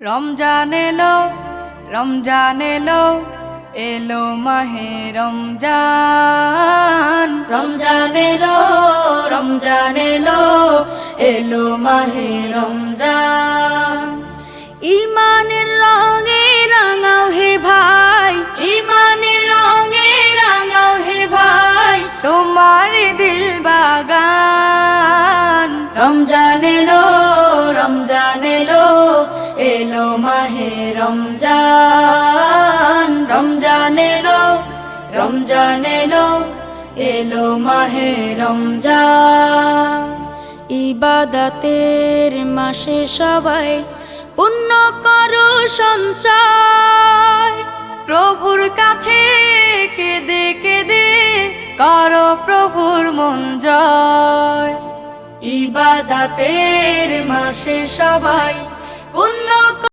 রমজান এলো, রমজান এলো, এলো মাহে রমজান। রমজান এলো, রমজান এলো, এলো মাহে রমজান। ইমানের রঙে রাঙাও হে ভাই, ইমানের রঙে রাঙাও হে ভাই, তোমার দিল বাগান। রমজান এলো, রমজান এলো, এলো মাহে রমজান। রমজান এলো, রমজান এলো, এলো মাহে রমজান। ইবাদতের মাসে সবাই পুণ্য করো সঞ্চয়, প্রভুর কাছে কেঁদে কেঁদে করো প্রভুর মন জয়। ইবাদতের মাসে সবাই